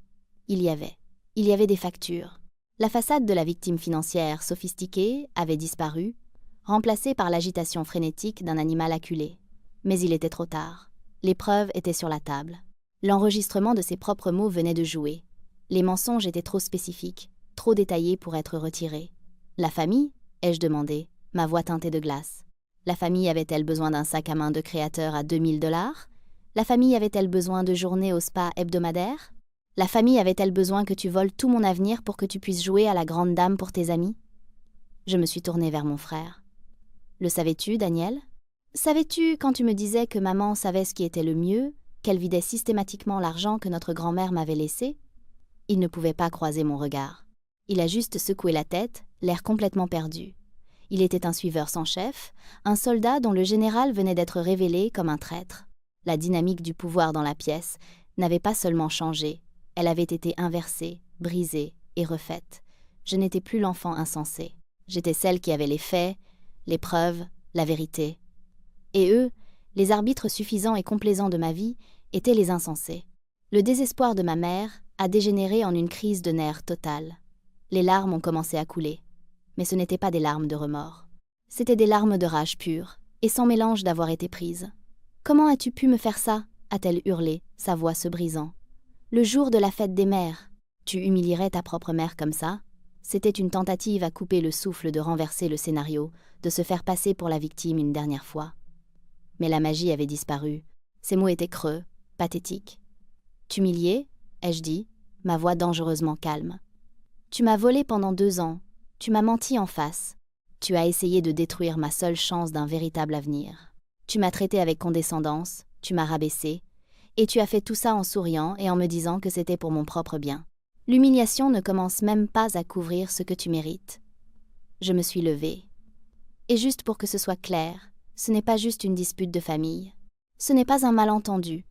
Il y avait des factures. La façade de la victime financière sophistiquée avait disparu, remplacée par l'agitation frénétique d'un animal acculé. Mais il était trop tard. Les preuves étaient sur la table. L'enregistrement de ses propres mots venait de jouer. Les mensonges étaient trop spécifiques, trop détaillés pour être retirés. La famille ? Ai-je demandé, ma voix teintée de glace. La famille avait-elle besoin d'un sac à main de créateur à 2 000 $? La famille avait-elle besoin de journées au spa hebdomadaire? La famille avait-elle besoin que tu voles tout mon avenir pour que tu puisses jouer à la grande dame pour tes amis? Je me suis tournée vers mon frère. Le savais-tu, Daniel? Savais-tu, quand tu me disais que maman savait ce qui était le mieux, qu'elle vidait systématiquement l'argent que notre grand-mère m'avait laissé? Il ne pouvait pas croiser mon regard. Il a juste secoué la tête, l'air complètement perdu. Il était un suiveur sans chef, un soldat dont le général venait d'être révélé comme un traître. La dynamique du pouvoir dans la pièce n'avait pas seulement changé, elle avait été inversée, brisée et refaite. Je n'étais plus l'enfant insensé. J'étais celle qui avait les faits, les preuves, la vérité. Et eux, les arbitres suffisants et complaisants de ma vie, étaient les insensés. Le désespoir de ma mère a dégénéré en une crise de nerfs totale. Les larmes ont commencé à couler. Mais ce n'étaient pas des larmes de remords. C'étaient des larmes de rage pure, et sans mélange d'avoir été prise. « Comment as-tu pu me faire ça ?» a-t-elle hurlé, sa voix se brisant. « Le jour de la fête des mères, tu humilierais ta propre mère comme ça ?» C'était une tentative à couper le souffle de renverser le scénario, de se faire passer pour la victime une dernière fois. Mais la magie avait disparu. Ses mots étaient creux, pathétiques. « T'humilier ?» ai-je dit, ma voix dangereusement calme. « Tu m'as volé pendant 2 ans. Tu m'as menti en face. Tu as essayé de détruire ma seule chance d'un véritable avenir. Tu m'as traité avec condescendance, tu m'as rabaissé, Et tu as fait tout ça en souriant et en me disant que c'était pour mon propre bien. L'humiliation ne commence même pas à couvrir ce que tu mérites. Je me suis levée. Et juste pour que ce soit clair, ce n'est pas juste une dispute de famille. Ce n'est pas un malentendu.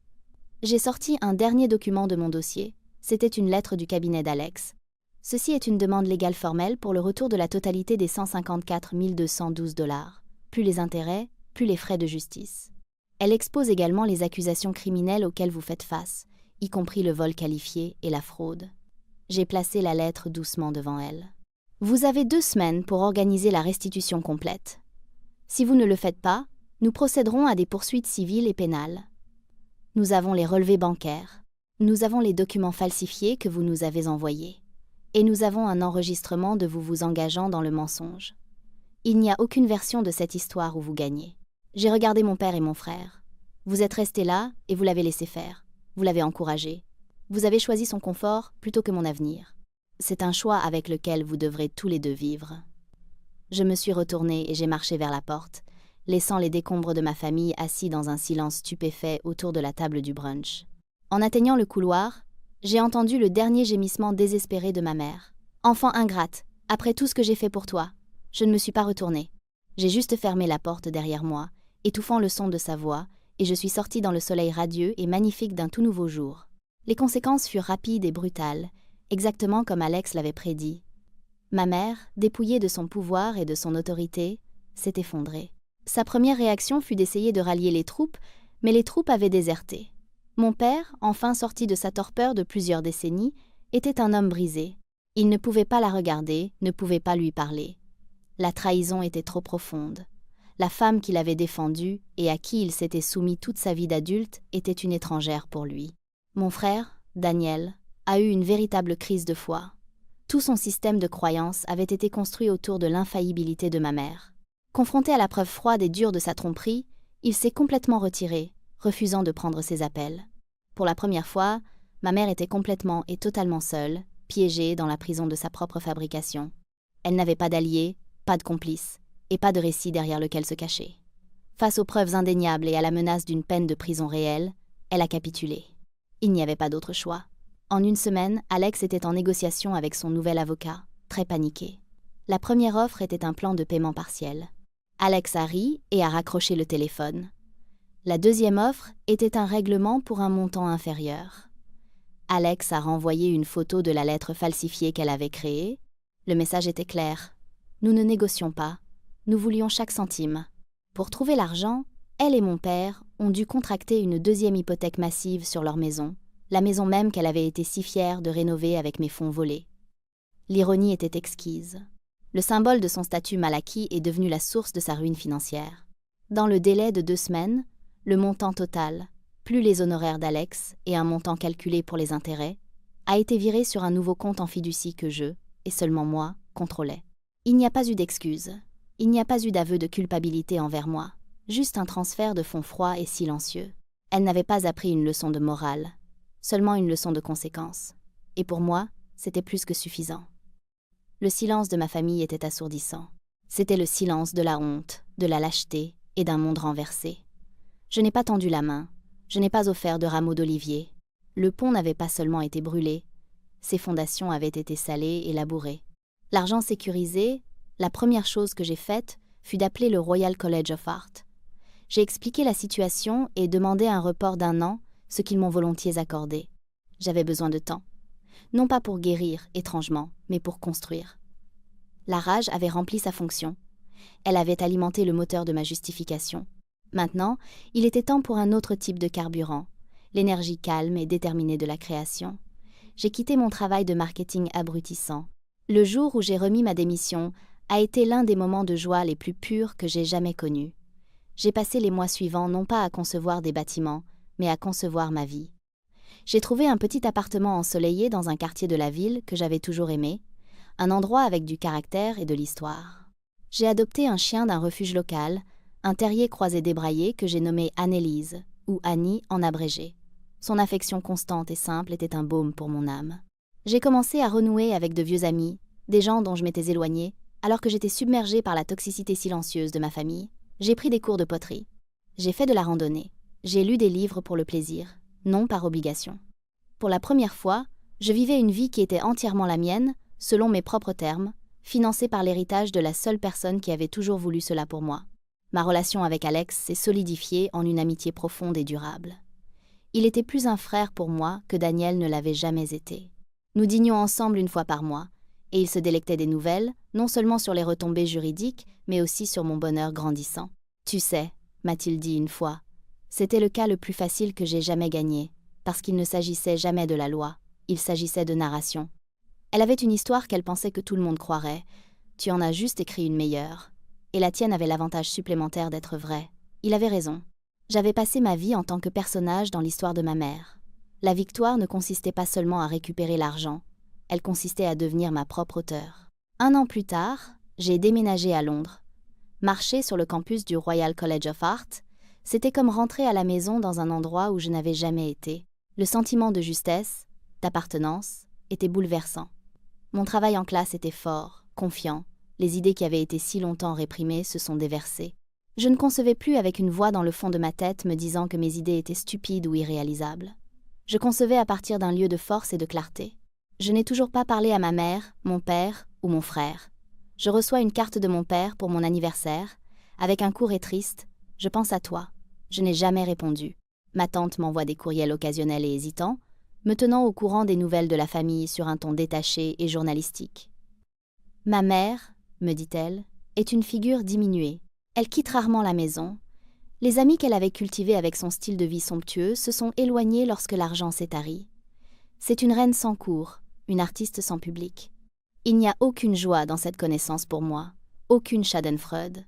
J'ai sorti un dernier document de mon dossier. C'était une lettre du cabinet d'Alex. Ceci est une demande légale formelle pour le retour de la totalité des 154 212 $, plus les intérêts, plus les frais de justice. Elle expose également les accusations criminelles auxquelles vous faites face, y compris le vol qualifié et la fraude. J'ai placé la lettre doucement devant elle. Vous avez 2 semaines pour organiser la restitution complète. Si vous ne le faites pas, nous procéderons à des poursuites civiles et pénales. Nous avons les relevés bancaires. Nous avons les documents falsifiés que vous nous avez envoyés. Et nous avons un enregistrement de vous engageant dans le mensonge. Il n'y a aucune version de cette histoire où vous gagnez. J'ai regardé mon père et mon frère. Vous êtes restés là et vous l'avez laissé faire. Vous l'avez encouragé. Vous avez choisi son confort plutôt que mon avenir. C'est un choix avec lequel vous devrez tous les deux vivre. Je me suis retournée et j'ai marché vers la porte, laissant les décombres de ma famille assis dans un silence stupéfait autour de la table du brunch. En atteignant le couloir, j'ai entendu le dernier gémissement désespéré de ma mère. « Enfant ingrate, après tout ce que j'ai fait pour toi. » Je ne me suis pas retournée. J'ai juste fermé la porte derrière moi, étouffant le son de sa voix, et je suis sortie dans le soleil radieux et magnifique d'un tout nouveau jour. Les conséquences furent rapides et brutales, exactement comme Alex l'avait prédit. Ma mère, dépouillée de son pouvoir et de son autorité, s'est effondrée. Sa première réaction fut d'essayer de rallier les troupes, mais les troupes avaient déserté. Mon père, enfin sorti de sa torpeur de plusieurs décennies, était un homme brisé. Il ne pouvait pas la regarder, ne pouvait pas lui parler. La trahison était trop profonde. La femme qu'il avait défendue et à qui il s'était soumis toute sa vie d'adulte était une étrangère pour lui. Mon frère, Daniel, a eu une véritable crise de foi. Tout son système de croyances avait été construit autour de l'infaillibilité de ma mère. Confronté à la preuve froide et dure de sa tromperie, il s'est complètement retiré, refusant de prendre ses appels. Pour la première fois, ma mère était complètement et totalement seule, piégée dans la prison de sa propre fabrication. Elle n'avait pas d'alliés, pas de complices, et pas de récit derrière lequel se cacher. Face aux preuves indéniables et à la menace d'une peine de prison réelle, elle a capitulé. Il n'y avait pas d'autre choix. En une semaine, Alex était en négociation avec son nouvel avocat, très paniqué. La première offre était un plan de paiement partiel. Alex a ri et a raccroché le téléphone. La deuxième offre était un règlement pour un montant inférieur. Alex a renvoyé une photo de la lettre falsifiée qu'elle avait créée. Le message était clair. Nous ne négocions pas. Nous voulions chaque centime. Pour trouver l'argent, elle et mon père ont dû contracter une deuxième hypothèque massive sur leur maison, la maison même qu'elle avait été si fière de rénover avec mes fonds volés. L'ironie était exquise. Le symbole de son statut mal acquis est devenu la source de sa ruine financière. Dans le délai de 2 semaines, le montant total, plus les honoraires d'Alex et un montant calculé pour les intérêts, a été viré sur un nouveau compte en fiducie que je, et seulement moi, contrôlais. Il n'y a pas eu d'excuses. Il n'y a pas eu d'aveu de culpabilité envers moi. Juste un transfert de fonds froid et silencieux. Elle n'avait pas appris une leçon de morale, seulement une leçon de conséquence. Et pour moi, c'était plus que suffisant. Le silence de ma famille était assourdissant. C'était le silence de la honte, de la lâcheté et d'un monde renversé. Je n'ai pas tendu la main, je n'ai pas offert de rameaux d'olivier. Le pont n'avait pas seulement été brûlé, ses fondations avaient été salées et labourées. L'argent sécurisé, la première chose que j'ai faite fut d'appeler le Royal College of Art. J'ai expliqué la situation et demandé un report d'1 an, ce qu'ils m'ont volontiers accordé. J'avais besoin de temps. Non pas pour guérir, étrangement, mais pour construire. La rage avait rempli sa fonction. Elle avait alimenté le moteur de ma justification. Maintenant, il était temps pour un autre type de carburant, l'énergie calme et déterminée de la création. J'ai quitté mon travail de marketing abrutissant. Le jour où j'ai remis ma démission a été l'un des moments de joie les plus purs que j'ai jamais connus. J'ai passé les mois suivants non pas à concevoir des bâtiments, mais à concevoir ma vie. J'ai trouvé un petit appartement ensoleillé dans un quartier de la ville que j'avais toujours aimé, un endroit avec du caractère et de l'histoire. J'ai adopté un chien d'un refuge local, un terrier croisé débraillé que j'ai nommé Annelise, ou Annie en abrégé. Son affection constante et simple était un baume pour mon âme. J'ai commencé à renouer avec de vieux amis, des gens dont je m'étais éloignée, alors que j'étais submergée par la toxicité silencieuse de ma famille. J'ai pris des cours de poterie. J'ai fait de la randonnée. J'ai lu des livres pour le plaisir. non par obligation. Pour la première fois, je vivais une vie qui était entièrement la mienne, selon mes propres termes, financée par l'héritage de la seule personne qui avait toujours voulu cela pour moi. Ma relation avec Alex s'est solidifiée en une amitié profonde et durable. Il était plus un frère pour moi que Daniel ne l'avait jamais été. Nous dînions ensemble une fois par mois, et il se délectait des nouvelles, non seulement sur les retombées juridiques, mais aussi sur mon bonheur grandissant. « Tu sais, m'a-t-il dit une fois, c'était le cas le plus facile que j'ai jamais gagné, parce qu'il ne s'agissait jamais de la loi, il s'agissait de narration. Elle avait une histoire qu'elle pensait que tout le monde croirait. Tu en as juste écrit une meilleure. Et la tienne avait l'avantage supplémentaire d'être vraie. Il avait raison. J'avais passé ma vie en tant que personnage dans l'histoire de ma mère. La victoire ne consistait pas seulement à récupérer l'argent, elle consistait à devenir ma propre auteure. 1 an plus tard, j'ai déménagé à Londres. Marcher sur le campus du Royal College of Art, c'était comme rentrer à la maison dans un endroit où je n'avais jamais été. Le sentiment de justesse, d'appartenance, était bouleversant. Mon travail en classe était fort, confiant. Les idées qui avaient été si longtemps réprimées se sont déversées. Je ne concevais plus avec une voix dans le fond de ma tête me disant que mes idées étaient stupides ou irréalisables. Je concevais à partir d'un lieu de force et de clarté. Je n'ai toujours pas parlé à ma mère, mon père ou mon frère. Je reçois une carte de mon père pour mon anniversaire, avec un court et triste « Je pense à toi ». Je n'ai jamais répondu. Ma tante m'envoie des courriels occasionnels et hésitants, me tenant au courant des nouvelles de la famille sur un ton détaché et journalistique. Ma mère, me dit-elle, est une figure diminuée. Elle quitte rarement la maison. Les amis qu'elle avait cultivés avec son style de vie somptueux se sont éloignés lorsque l'argent s'est tari. C'est une reine sans cour, une artiste sans public. Il n'y a aucune joie dans cette connaissance pour moi, aucune schadenfreude.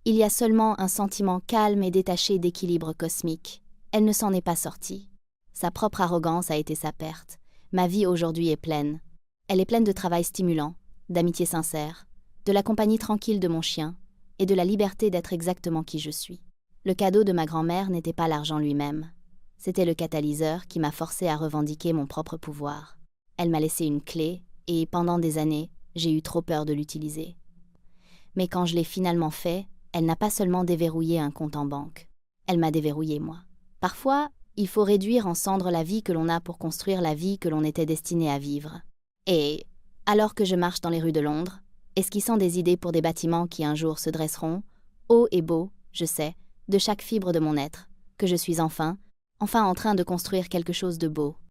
Il y a seulement un sentiment calme et détaché d'équilibre cosmique. Elle ne s'en est pas sortie. Sa propre arrogance a été sa perte. Ma vie aujourd'hui est pleine. Elle est pleine de travail stimulant, d'amitié sincère, de la compagnie tranquille de mon chien et de la liberté d'être exactement qui je suis. Le cadeau de ma grand-mère n'était pas l'argent lui-même. C'était le catalyseur qui m'a forcé à revendiquer mon propre pouvoir. Elle m'a laissé une clé et, pendant des années, j'ai eu trop peur de l'utiliser. Mais quand je l'ai finalement fait, elle n'a pas seulement déverrouillé un compte en banque. Elle m'a déverrouillé moi. Parfois, il faut réduire en cendres la vie que l'on a pour construire la vie que l'on était destiné à vivre. Et, alors que je marche dans les rues de Londres, esquissant des idées pour des bâtiments qui un jour se dresseront, haut et beau, je sais, de chaque fibre de mon être, que je suis enfin en train de construire quelque chose de beau,